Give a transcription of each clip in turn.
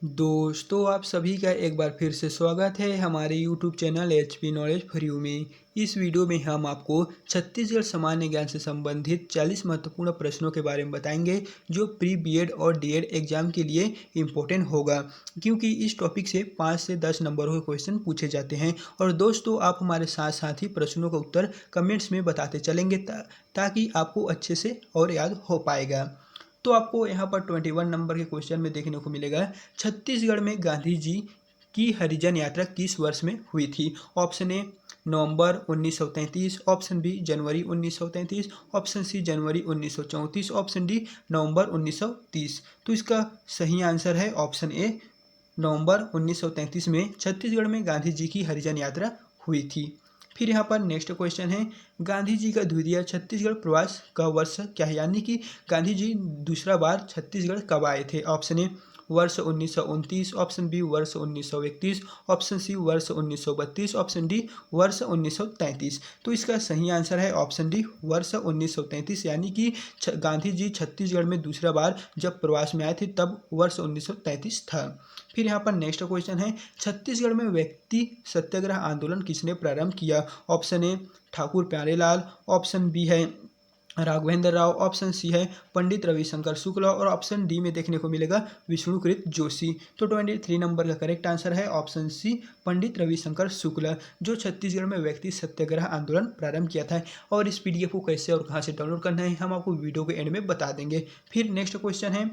दोस्तों आप सभी का एक बार फिर से स्वागत है हमारे YouTube channel HP knowledge for you में। इस वीडियो में हम आपको छत्तीसगढ़ सामान्य ज्ञान से संबंधित 40 महत्वपूर्ण प्रश्नों के बारे में बताएंगे जो प्री बीएड और डीएड एग्जाम के लिए इम्पोर्टेंट होगा, क्योंकि इस टॉपिक से 5 से 10 नंबरों के क्वेश्चन पूछे जाते हैं। और दोस्तों आप हमारे साथ साथ ही प्रश्नों का उत्तर कमेंट्स में बताते चलेंगे ताकि आपको अच्छे से और याद हो पाएगा। तो आपको यहाँ पर 21 नंबर के क्वेश्चन में देखने को मिलेगा, छत्तीसगढ़ में गांधी जी की हरिजन यात्रा किस वर्ष में हुई थी। ऑप्शन ए नवंबर 1933, ऑप्शन बी जनवरी 1933, ऑप्शन सी जनवरी 1934, ऑप्शन डी नवंबर 1930। तो इसका सही आंसर है ऑप्शन ए नवंबर 1933 में छत्तीसगढ़ में गांधी जी की हरिजन यात्रा हुई थी। फिर यहाँ पर नेक्स्ट क्वेश्चन है, गांधी जी का द्वितीय छत्तीसगढ़ प्रवास का वर्ष क्या है, यानी कि गांधी जी दूसरा बार छत्तीसगढ़ कब आए थे। ऑप्शन ए वर्ष 1929, ऑप्शन बी वर्ष 1931, ऑप्शन सी वर्ष 1932, ऑप्शन डी वर्ष 1933। तो इसका सही आंसर है ऑप्शन डी वर्ष 1933, यानी कि गांधी जी छत्तीसगढ़ में दूसरा बार जब प्रवास में आए थे तब वर्ष 1933 था। फिर यहाँ पर नेक्स्ट क्वेश्चन है, छत्तीसगढ़ में व्यक्ति सत्याग्रह आंदोलन किसने प्रारंभ किया। Option A Thakur Pyarelal, option B है राघवेंद्र राव, ऑप्शन सी है पंडित रविशंकर शुक्ला और ऑप्शन डी में देखने को मिलेगा विष्णुकृत जोशी। तो 23 नंबर का करेक्ट आंसर है ऑप्शन सी पंडित रविशंकर शुक्ला, जो छत्तीसगढ़ में व्यक्ति सत्याग्रह आंदोलन प्रारंभ किया था। और इस पीडीएफ को कैसे और कहां से डाउनलोड करना है हम आपको वीडियो के एंड में बता देंगे। फिर नेक्स्ट क्वेश्चन है,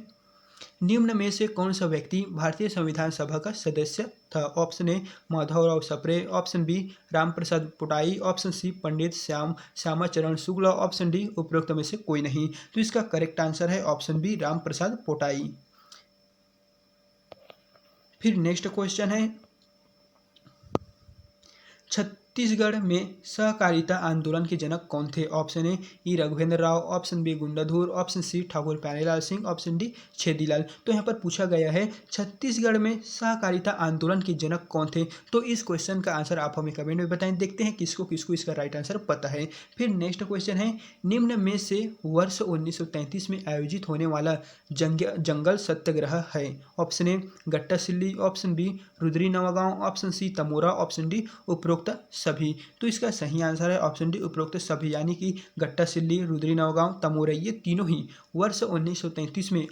निम्न में से कौन सा व्यक्ति भारतीय संविधान सभा का सदस्य था। Option A Madhavrao Sapre, option B Ramprasad Potai, option C Pandit Shyamacharan Shukla, option D उपरोक्त में से कोई नहीं। तो इसका करेक्ट आंसर है ऑप्शन बी रामप्रसाद पोटाई। फिर नेक्स्ट क्वेश्चन है, छत्तीसगढ़ में सहकारिता आंदोलन के जनक कौन थे। Option A Raghvendra Rao, option B Gundadhur, option C Thakur Pyarelal Singh, option D Chhedilal. तो यहाँ पर पूछा गया है छत्तीसगढ़ में सहकारिता आंदोलन के जनक कौन थे। तो इस क्वेश्चन का आंसर आप हमें कमेंट में बताएं, देखते हैं किसको किसको इसका राइट आंसर पता है। फिर नेक्स्ट क्वेश्चन है, निम्न में से वर्ष 1933 में आयोजित होने वाला जंगल सत्याग्रह है। Option A Gattasilli, option B Rudri Nawagaon, option C Tamora, option D उपरोक्त सभी। तो इसका सही आंसर है ऑप्शन डी उपरोक्त सभी, यानी कि गट्टासिल्ली, रुद्री नवगांव, तमोरई ये तीनों ही वर्ष 1930 में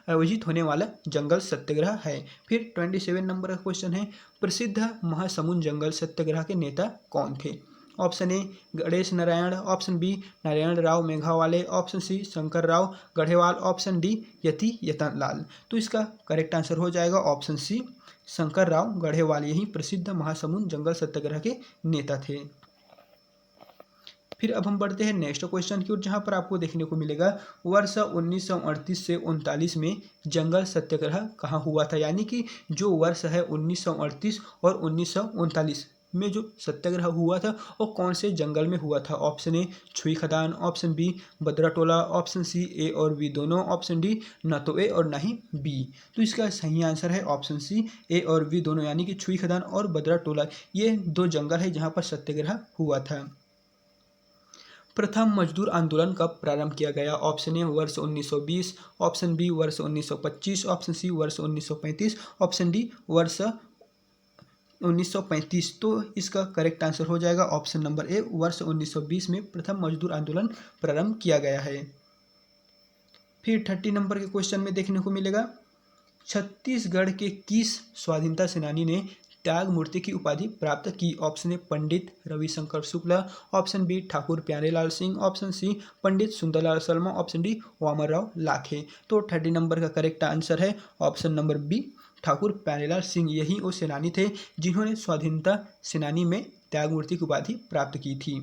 आयोजित होने वाला जंगल सत्याग्रह है। फिर 27 नंबर का क्वेश्चन है, प्रसिद्ध महासमुंद जंगल सत्याग्रह के नेता कौन थे। Option A Ganesh Narayan, option B Narayan Rao Meghawale, option C Shankar Rao Gadhewal, option D Yati Yatanlal. तो इसका करेक्ट आंसर हो जाएगा ऑप्शन सी शंकर राव गढ़ेवाल, यही प्रसिद्ध महासमुंद जंगल सत्याग्रह के नेता थे। फिर अब हम बढ़ते हैं नेक्स्ट क्वेश्चन की ओर, जहां पर आपको देखने को मिलेगा वर्ष 1938 से 39 में जंगल सत्याग्रह कहाँ हुआ था, यानी कि जो वर्ष है 1938 और 1939 में जो सत्याग्रह हुआ था वो कौन से जंगल में हुआ था। ऑप्शन ए छुई खदान, ऑप्शन बी बद्राटोला, ऑप्शन सी ए और बी दोनों, ऑप्शन डी न तो ए और न ही बी। तो इसका सही आंसर है ऑप्शन सी ए और बी दोनों, यानी कि छुई खदान और बद्राटोला ये दो जंगल है जहाँ पर सत्याग्रह हुआ था। प्रथम मजदूर आंदोलन कब प्रारंभ किया गया। ऑप्शन ए वर्ष 1920, ऑप्शन बी वर्ष 1925, ऑप्शन सी वर्ष 1935, ऑप्शन डी वर्ष 1935। तो इसका करेक्ट आंसर हो जाएगा ऑप्शन नंबर ए वर्ष 1920 में प्रथम मजदूर आंदोलन प्रारंभ किया गया है। फिर 30 नंबर के क्वेश्चन में देखने को मिलेगा, छत्तीसगढ़ के किस स्वाधीनता सेनानी ने त्याग मूर्ति की उपाधि प्राप्त की। Option A Pandit Ravishankar Shukla, option B Thakur Pyarelal Singh, option C Pandit Sundarlal Sharma, option D Vamanrao Lakhe. तो 30 नंबर का करेक्ट आंसर है option number B Thakur Pyarelal Singh, यही वो सेनानी थे जिन्होंने स्वाधीनता सेनानी में त्याग मूर्ति की उपाधि प्राप्त की थी।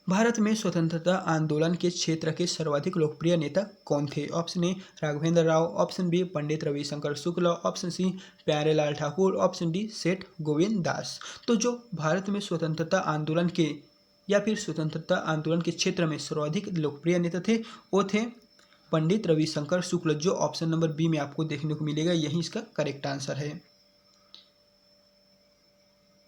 भारत में स्वतंत्रता आंदोलन के क्षेत्र के सर्वाधिक लोकप्रिय नेता कौन थे। Option A Raghavendra Rao, option B Pandit Ravishankar Shukla, option C Pyarelal Thakur, option D Seth Govind दास। तो जो भारत में स्वतंत्रता आंदोलन के या फिर स्वतंत्रता आंदोलन के क्षेत्र में सर्वाधिक लोकप्रिय नेता थे वो थे पंडित रविशंकर शुक्ल, जो ऑप्शन नंबर बी में आपको देखने को मिलेगा, यही इसका करेक्ट आंसर है।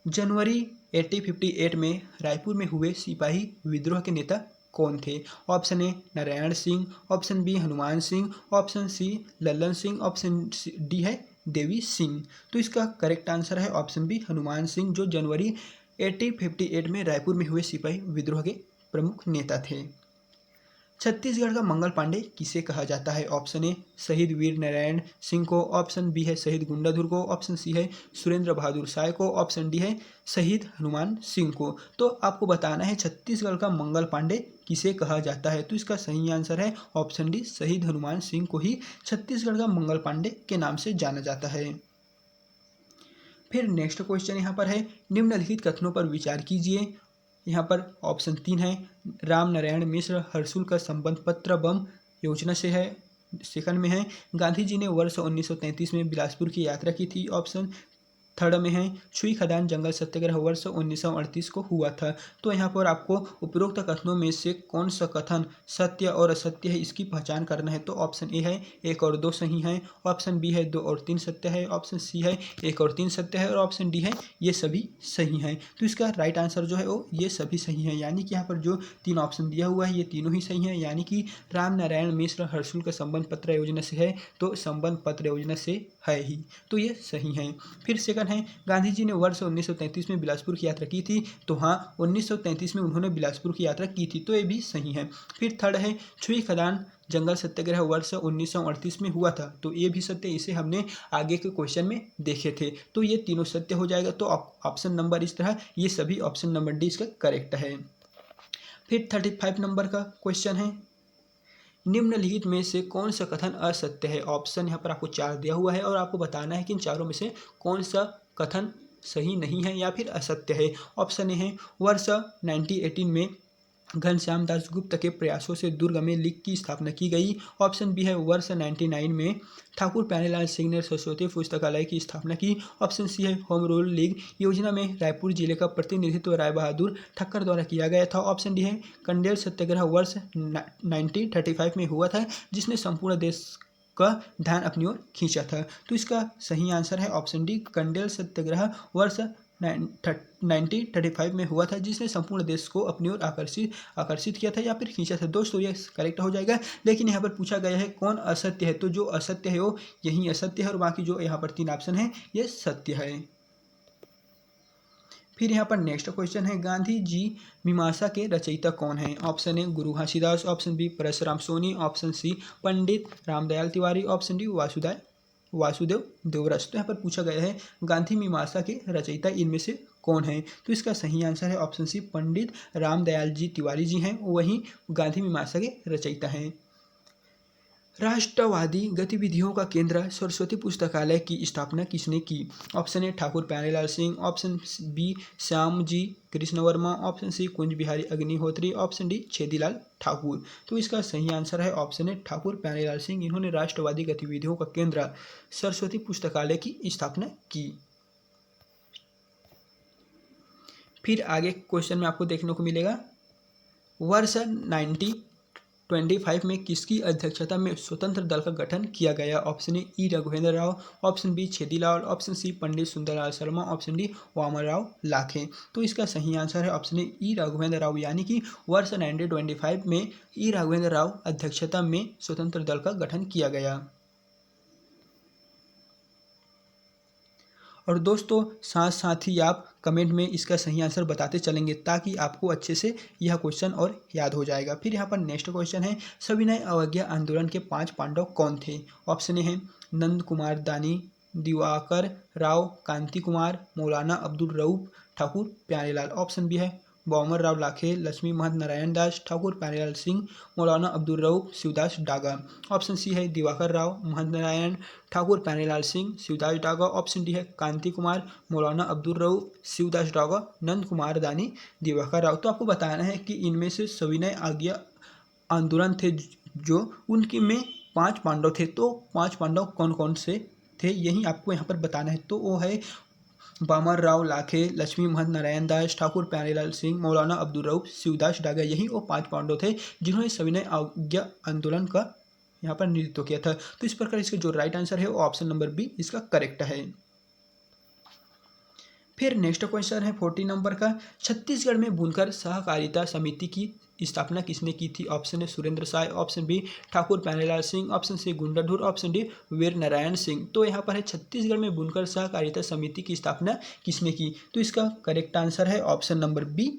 जनवरी 1858 में रायपुर में हुए सिपाही विद्रोह के नेता कौन थे? Option A Narayan Singh, option B Hanuman Singh, option C Lallan Singh, option D है देवी सिंह। तो इसका करेक्ट आंसर है ऑप्शन बी हनुमान सिंह, जो जनवरी 1858 में रायपुर में हुए सिपाही विद्रोह के प्रमुख नेता थे। छत्तीसगढ़ का मंगल पांडे किसे कहा जाता है? ऑप्शन ए शहीद वीर नारायण सिंह को, ऑप्शन बी है शहीद गुंडाधुर को, ऑप्शन सी है सुरेंद्र बहादुर साय को, ऑप्शन डी है शहीद हनुमान सिंह को। तो आपको बताना है छत्तीसगढ़ का मंगल पांडे किसे कहा जाता है। तो इसका सही आंसर है ऑप्शन डी शहीद हनुमान सिंह को ही छत्तीसगढ़ का मंगल पांडे के नाम से जाना जाता है। फिर नेक्स्ट क्वेश्चन यहाँ पर है, निम्नलिखित कथनों पर विचार कीजिए। यहाँ पर ऑप्शन 3 है, राम नारायण मिश्र हर्षुल का संबंध पत्र बम योजना से है। सेकंड में है, गांधी जी ने वर्ष 1933 में बिलासपुर की यात्रा की थी। ऑप्शन थर्ड में है, छुई खदान जंगल सत्याग्रह वर्ष 1938 को हुआ था। तो यहाँ पर आपको उपरोक्त कथनों में से कौन सा कथन सत्य और असत्य है इसकी पहचान करना है। तो ऑप्शन ए है 1 और 2 सही है, ऑप्शन बी है 2 और 3 सत्य है, ऑप्शन सी है 1 और 3 सत्य है और ऑप्शन डी है ये सभी सही हैं। तो इसका राइट आंसर जो है वो ये सभी सही है, यानी कि यहाँ पर जो 3 ऑप्शन दिया हुआ है ये तीनों ही सही हैं, यानी कि राम नारायण मिश्र हर्षुल का संबंध पत्र योजना से है, तो संबंध पत्र योजना से है ही, तो ये सही है। फिर सेकंड है, गांधी जी ने वर्ष 1933 में बिलासपुर की यात्रा की थी। तो हाँ, 1933 में उन्होंने बिलासपुर की यात्रा की थी, तो ये भी सही है। फिर थर्ड है, छुई खदान जंगल सत्याग्रह वर्ष 1938 में हुआ था, तो ये भी सत्य, इसे हमने आगे के क्वेश्चन में देखे थे, तो ये तीनों सत्य हो जाएगा। तो ऑप्शन नंबर इस तरह, ये सभी ऑप्शन नंबर डी इसका करेक्ट है। फिर 35 नंबर का क्वेश्चन है, निम्नलिखित में से कौन सा कथन असत्य है। ऑप्शन यहाँ पर आपको 4 दिया हुआ है और आपको बताना है कि इन चारों में से कौन सा कथन सही नहीं है या फिर असत्य है। ऑप्शन ए है, वर्ष 1918 में घनश्याम दास गुप्त के प्रयासों से दुर्ग में लीग की स्थापना की गई। ऑप्शन बी है, वर्ष 1999 में ठाकुर प्यारेलाल सिंह ने सरस्वती पुस्तकालय की स्थापना की। ऑप्शन सी है, होम रूल लीग योजना में रायपुर जिले का प्रतिनिधित्व राय बहादुर ठक्कर द्वारा किया गया था। ऑप्शन डी है, कंडेल सत्याग्रह वर्ष 1935 में हुआ था, जिसने संपूर्ण देश का ध्यान अपनी ओर खींचा था। तो इसका सही आंसर है ऑप्शन डी, कंडेल सत्याग्रह वर्ष 1935 में हुआ था, जिसने संपूर्ण देश को अपनी ओर आकर्षित किया था या फिर खींचा था। दोस्तों ये करेक्ट हो जाएगा, लेकिन यहाँ पर पूछा गया है कौन असत्य है, तो जो असत्य है वो यही असत्य है और बाकी जो यहाँ पर 3 ऑप्शन है ये सत्य है। फिर यहाँ पर नेक्स्ट क्वेश्चन है, गांधी जी मीमांसा के रचयिता कौन है। Option A Guru Ghasidas, option B Parshuram Soni, option C Pandit Ramdayal Tiwari, option D Vasudev Devras. तो यहाँ पर पूछा गया है गांधी मीमांसा के रचयिता इनमें से कौन है। तो इसका सही आंसर है ऑप्शन सी, पंडित रामदयाल जी तिवारी जी हैं, वही गांधी मीमांसा के रचयिता हैं। राष्ट्रवादी गतिविधियों का केंद्र सरस्वती पुस्तकालय की स्थापना किसने की। Option A Thakur Pyarelal Singh, option B Shyam ji Krishna Varma, option C Kunj Bihari Agnihotri, option D Chhedilal Thakur. तो इसका सही आंसर है ऑप्शन ए ठाकुर प्यारेलाल सिंह, इन्होंने राष्ट्रवादी गतिविधियों का केंद्र सरस्वती पुस्तकालय की स्थापना की। फिर आगे क्वेश्चन में आपको देखने को मिलेगा, वर्ष 1925 में किसकी अध्यक्षता में स्वतंत्र दल का गठन किया गया। Option A E Raghavendra Rao, option B Chhedilal, option C Pandit Sundarlal Sharma, option D Vaman Rao Lakhe. तो इसका सही आंसर है option A E Raghavendra Rao, यानी कि वर्ष 1925 में ई राघवेंद्र राव अध्यक्षता में स्वतंत्र दल का गठन किया गया। और दोस्तों साथ साथ ही आप कमेंट में इसका सही आंसर बताते चलेंगे, ताकि आपको अच्छे से यह क्वेश्चन और याद हो जाएगा। फिर यहाँ पर नेक्स्ट क्वेश्चन है, सविनय अवज्ञा आंदोलन के 5 पांडव कौन थे। ऑप्शन ए है नंद कुमार दानी, दिवाकर राव, कांति कुमार, मौलाना अब्दुल रऊफ, ठाकुर प्यारेलाल। ऑप्शन बी है वामन राव लाखे, लक्ष्मी महंत नारायण दास, ठाकुर प्यारेलाल सिंह, मौलाना अब्दुल रऊफ, शिवदास डागा। ऑप्शन सी है दिवाकर राव, महंत नारायण, ठाकुर प्यारेलाल सिंह, शिवदास डागा। ऑप्शन डी है कांति कुमार, मौलाना अब्दुल रऊफ, शिवदास डागा, नंद कुमार दानी, दिवाकर राव। तो आपको बताना है कि इनमें से सविनय अवज्ञा आंदोलन थे जो उनके में 5 पांडव थे, तो 5 पांडव कौन कौन से थे यही आपको यहाँ पर बताना है। तो वो है वामन राव लाखे, लक्ष्मी महंत नारायण दास, ठाकुर प्यारेलाल सिंह, मौलाना अब्दुल रऊफ, शिवदास डागा, यही वो 5 पांडव थे जिन्होंने सविनय अवज्ञा आंदोलन का यहाँ पर नेतृत्व किया था। तो इस प्रकार इसका जो राइट आंसर है वो ऑप्शन नंबर बी इसका करेक्ट है। फिर नेक्स्ट क्वेश्चन है 40 नंबर का, छत्तीसगढ़ में बुनकर सहकारिता समिति की स्थापना किसने की थी? Option A Surendra Sai, option B Thakur Pyarelal Singh, option C Gundadhur, option D Veer Narayan Singh. तो यहाँ पर है छत्तीसगढ़ में बुनकर सहकारिता समिति की स्थापना किसने की? तो इसका करेक्ट आंसर है option number B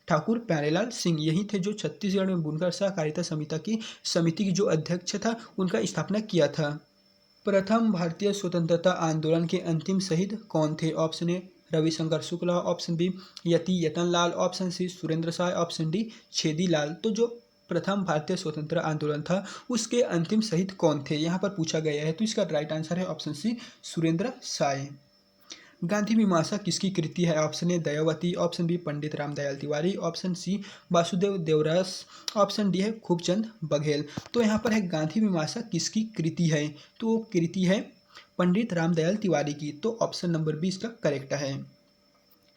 Thakur Pyarelal Singh. यही थे जो छत्तीसगढ़ में बुनकर सहकारिता समिति की जो अध्यक्ष था, उनका स्थापना किया था। प्रथम भारतीय स्वतंत्रता आंदोलन के अंतिम शहीद कौन थे? Option A Ravishankar Shukla, option B Yati Yatanlal, option C Surendra Sai, option D Chhedilal. तो जो प्रथम भारतीय स्वतंत्रता आंदोलन था, उसके अंतिम शहीद कौन थे, यहाँ पर पूछा गया है। तो इसका राइट आंसर है ऑप्शन सी सुरेंद्र साय। गांधी मीमांसा किसकी कृति है? Option A Dayavati, option B Pandit Ramdayal Tiwari, option C Vasudev Devras, option D है खूबचंद बघेल। तो यहाँ पर है गांधी मीमांसा किसकी कृति है? तो वो कृति है पंडित रामदयाल तिवारी की। तो ऑप्शन नंबर बी इसका करेक्ट है।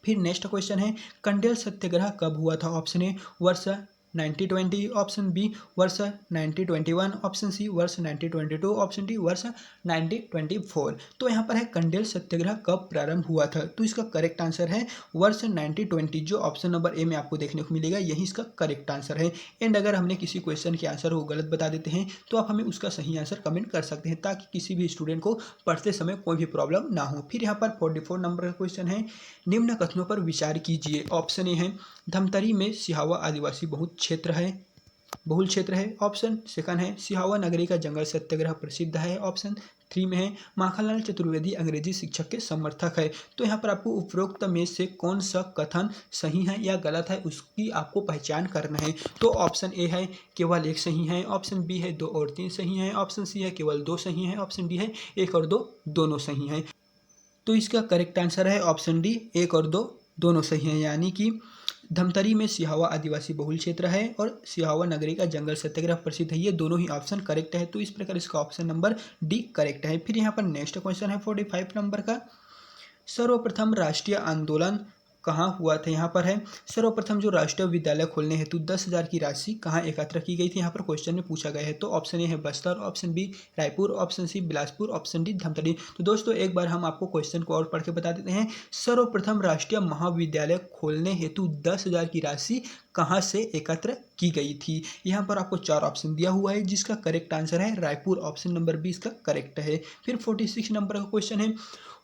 फिर नेक्स्ट क्वेश्चन है, कंडेल सत्याग्रह कब हुआ था? ऑप्शन ए वर्ष 1920, ऑप्शन बी वर्ष 1921, ऑप्शन सी वर्ष 1922, ऑप्शन डी वर्ष 1924। तो यहाँ पर है कंडेल सत्याग्रह कब प्रारंभ हुआ था? तो इसका करेक्ट आंसर है वर्ष 1920, जो ऑप्शन नंबर ए में आपको देखने को मिलेगा, यही इसका करेक्ट आंसर है। एंड अगर हमने किसी क्वेश्चन के आंसर को गलत बता देते हैं तो आप हमें उसका सही आंसर कमेंट कर सकते हैं, ताकि किसी भी स्टूडेंट को पढ़ते समय कोई भी प्रॉब्लम ना हो। फिर यहाँ पर 44 नंबर का क्वेश्चन है, निम्न कथनों पर विचार कीजिए। ऑप्शन ए है धमतरी में सिहावा आदिवासी बहुल क्षेत्र है, ऑप्शन सेकंड है सिहावा नगरी का जंगल सत्याग्रह प्रसिद्ध है, ऑप्शन 3 में है माखनलाल चतुर्वेदी अंग्रेजी शिक्षक के समर्थक है। तो यहाँ पर आपको उपरोक्त में से कौन सा कथन सही है या गलत है, उसकी आपको पहचान करना है। तो ऑप्शन ए है केवल एक सही है, ऑप्शन बी है 2 और 3 सही है, ऑप्शन सी है केवल 2 सही है, ऑप्शन डी है 1 और 2 दोनों सही है। तो इसका करेक्ट आंसर है ऑप्शन डी 1 और 2 दोनों सही हैं, यानी कि धमतरी में सिहावा आदिवासी बहुल क्षेत्र है और सिहावा नगरी का जंगल सत्याग्रह प्रसिद्ध है, ये दोनों ही ऑप्शन करेक्ट है। तो इस प्रकार इसका ऑप्शन नंबर डी करेक्ट है। फिर यहाँ पर नेक्स्ट क्वेश्चन है 45 नंबर का, सर्वप्रथम राष्ट्रीय आंदोलन कहाँ हुआ था? यहाँ पर है सर्वप्रथम जो राष्ट्रीय विद्यालय खोलने हेतु 10,000 की राशि कहाँ एकत्र की गई थी, यहाँ पर क्वेश्चन में पूछा गया है। तो ऑप्शन ए है Bastar, option B Raipur, option C Bilaspur, option D Dhamtari. तो दोस्तों एक बार हम आपको क्वेश्चन को और पढ़ के बता देते हैं। सर्वप्रथम राष्ट्रीय महाविद्यालय खोलने हेतु 10,000 की राशि कहाँ से एकत्र की गई थी? यहाँ पर आपको 4 ऑप्शन दिया हुआ है, जिसका करेक्ट आंसर है रायपुर, ऑप्शन नंबर बी इसका करेक्ट है। फिर 46 नंबर का क्वेश्चन है,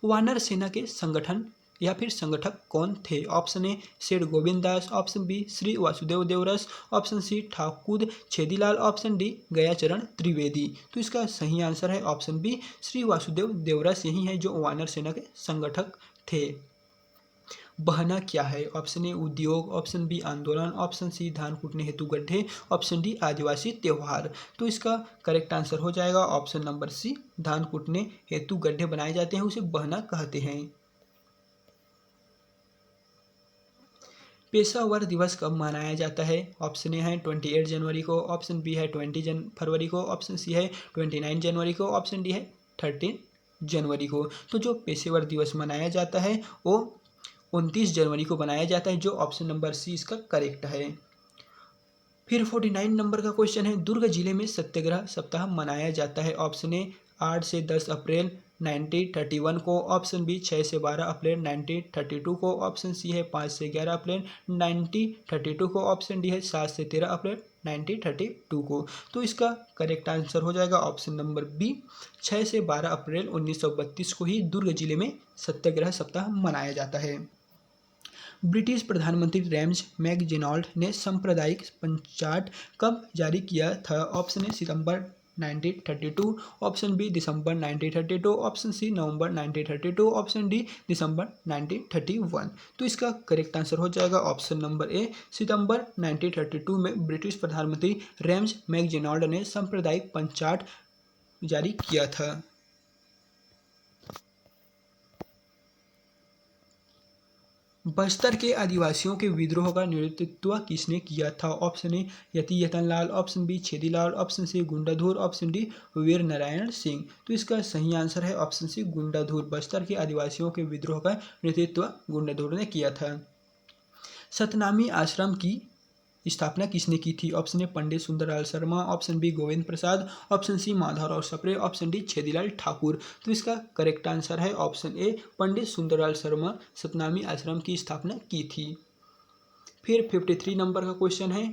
वानर सेना के संगठन या फिर संगठक कौन थे? Option A Seth Govind Das, option B Shri Vasudev Devras, option C Thakur Chhedilal, option D Gayacharan Trivedi. तो इसका सही आंसर है ऑप्शन बी श्री वासुदेव देवरस, यही है जो वानर सेना के संगठक थे। बहना क्या है? ऑप्शन ए उद्योग, ऑप्शन बी आंदोलन, ऑप्शन सी धान कूटने हेतु गड्ढे, ऑप्शन डी आदिवासी त्योहार। तो इसका करेक्ट आंसर हो जाएगा ऑप्शन नंबर सी, धान कूटने हेतु गड्ढे बनाए जाते हैं, उसे बहना कहते हैं। पेशावर दिवस कब मनाया जाता है? ऑप्शन ए है 28 जनवरी को, ऑप्शन बी है 20 फरवरी को, ऑप्शन सी है 29 जनवरी को, ऑप्शन डी है 13 जनवरी को। तो जो पेशेवर दिवस मनाया जाता है वो 29 जनवरी को मनाया जाता है, जो ऑप्शन नंबर सी इसका करेक्ट है। फिर 49 नंबर का क्वेश्चन है, दुर्ग जिले में सत्याग्रह सप्ताह मनाया जाता है। ऑप्शन ए 8 से 10 अप्रैल 1931 को, ऑप्शन बी 6 से 12 अप्रैल 1932 को, ऑप्शन सी है 5 से 11 अप्रैल 1932 को, ऑप्शन डी है 7 से 13 अप्रैल 1932 को। तो इसका करेक्ट आंसर हो जाएगा ऑप्शन नंबर बी 6 से 12 अप्रैल 1932 को ही दुर्ग जिले में सत्याग्रह सप्ताह मनाया जाता है। ब्रिटिश प्रधानमंत्री रेम्स मैकडोनाल्ड ने सांप्रदायिक पंचाट कब जारी किया था? ऑप्शन ए सितंबर 1932, ऑप्शन बी दिसंबर 1932, ऑप्शन सी नवंबर 1932, ऑप्शन डी दिसंबर 1931। तो इसका करेक्ट आंसर हो जाएगा ऑप्शन नंबर ए सितंबर 1932 में ब्रिटिश प्रधानमंत्री रेम्स मैकडोनाल्ड ने सांप्रदायिक पंचाट जारी किया था। बस्तर के आदिवासियों के विद्रोह का नेतृत्व किसने किया था? Option A Yati Yatanlal, option B Chhedilal, option C Gundadhur, option D Veer Narayan Singh. तो इसका सही आंसर है ऑप्शन सी गुंडाधुर। बस्तर के आदिवासियों के विद्रोह का नेतृत्व गुंडाधुर ने किया था। सतनामी आश्रम की स्थापना किसने की थी? Option A Pandit Sundarlal Sharma, option B Govind Prasad, option C Madhavrao Sapre, option D Chhedilal Thakur. तो इसका करेक्ट आंसर है ऑप्शन ए पंडित सुंदरलाल शर्मा सतनामी आश्रम की स्थापना की थी। फिर 53 नंबर का क्वेश्चन है,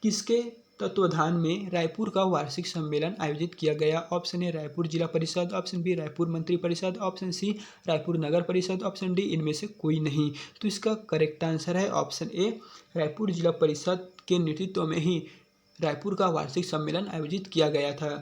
किसके तत्वाधान में रायपुर का वार्षिक सम्मेलन आयोजित किया गया? ऑप्शन ए रायपुर जिला परिषद, ऑप्शन बी रायपुर मंत्री परिषद, ऑप्शन सी रायपुर नगर परिषद, ऑप्शन डी इनमें से कोई नहीं। तो इसका करेक्ट आंसर है ऑप्शन ए रायपुर जिला परिषद के नेतृत्व में ही रायपुर का वार्षिक सम्मेलन आयोजित किया गया था।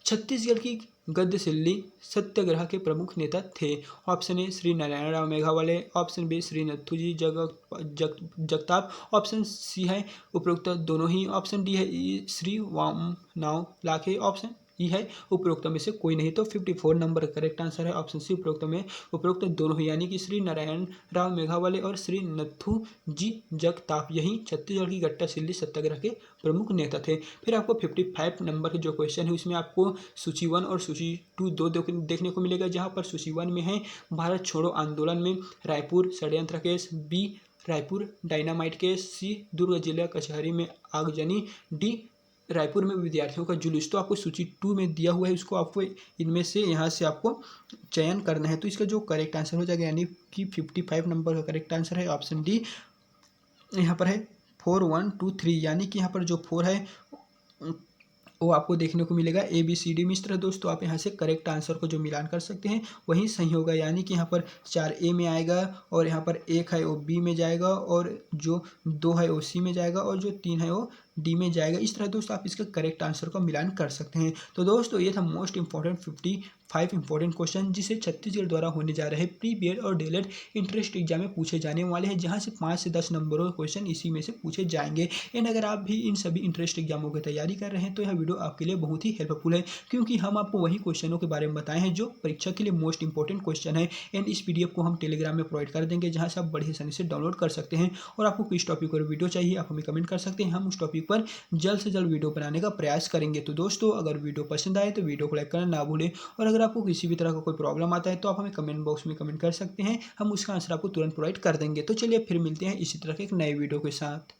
छत्तीसगढ़ की गद्यशिल्ली सत्याग्रह के प्रमुख नेता थे। Option A Shri Narayan Rao Meghawale, option B Shri Nathuji Jagtap, option C है उपरोक्त दोनों ही, ऑप्शन डी है श्री वामनाव लाखे, ऑप्शन ई है उपरोक्त में से कोई नहीं। तो 54 नंबर करेक्ट आंसर है ऑप्शन सी उपरोक्त दोनों ही, यानी कि श्री नारायण राव मेघावाले और श्री नथुजी जगताप यही छत्तीसगढ़ की गट्टाशिल्ली सत्याग्रह के प्रमुख नेता थे। फिर आपको 55 नंबर के जो क्वेश्चन है उसमें आपको सूची 1 और सूची 2 दो देखने को मिलेगा, जहां पर सूची 1 में है भारत छोड़ो आंदोलन में रायपुर षड्यंत्र case, B Raipur dynamite case, C Durg जिला कचहरी में आगजनी, डी रायपुर में विद्यार्थियों का जुलूस। तो आपको सूची 2 में दिया हुआ है, उसको आपको इनमें से यहाँ से आपको चयन करना है। तो इसका जो करेक्ट आंसर हो जाएगा, यानी कि 55 नंबर का करेक्ट आंसर है ऑप्शन डी। यहाँ पर है 4 1 2 3, यानी कि यहाँ पर जो 4 है वो आपको देखने को मिलेगा ABCD में। इस तरह दोस्तों आप यहाँ से करेक्ट आंसर को जो मिलान कर सकते हैं वही सही होगा, यानी कि यहाँ पर 4 A में आएगा और यहाँ पर 1 है वो B में जाएगा और जो 2 है वो C में जाएगा और जो 3 है वो D में जाएगा। इस तरह दोस्तों आप इसका करेक्ट आंसर को मिलान कर सकते हैं। तो दोस्तों ये था मोस्ट इंपॉर्टेंट 55 इंपॉर्टेंट क्वेश्चन जिसे छत्तीसगढ़ द्वारा होने जा रहे प्री बीएड और डीएलएड इंट्रेंस एग्जाम में पूछे जाने वाले हैं, जहां से 5 से 10 नंबरों के क्वेश्चन इसी में से पूछे जाएंगे। एंड अगर आप भी इन सभी इंट्रेंस एग्जामों की तैयारी कर रहे हैं तो यह वीडियो आपके लिए बहुत ही हेल्पफुल है, क्योंकि हम आपको वही क्वेश्चनों के बारे में बताए हैं जो परीक्षा के लिए मोस्ट इंपॉर्टेंट क्वेश्चन है। एंड इस PDF को हम टेलीग्राम में प्रोवाइड कर देंगे, जहाँ से आप बड़ी आसानी से डाउनलोड कर सकते हैं। और आपको किस टॉपिक पर वीडियो चाहिए आप हमें कमेंट कर सकते हैं, हम उस टॉपिक पर जल्द से जल्द वीडियो बनाने का प्रयास करेंगे। तो दोस्तों अगर वीडियो पसंद आए तो वीडियो को लाइक करना ना भूलें, और अगर आपको किसी भी तरह का कोई प्रॉब्लम आता है तो आप हमें कमेंट बॉक्स में कमेंट कर सकते हैं, हम उसका आंसर आपको तुरंत प्रोवाइड कर देंगे। तो चलिए फिर मिलते हैं इसी तरह के एक नए वीडियो के साथ।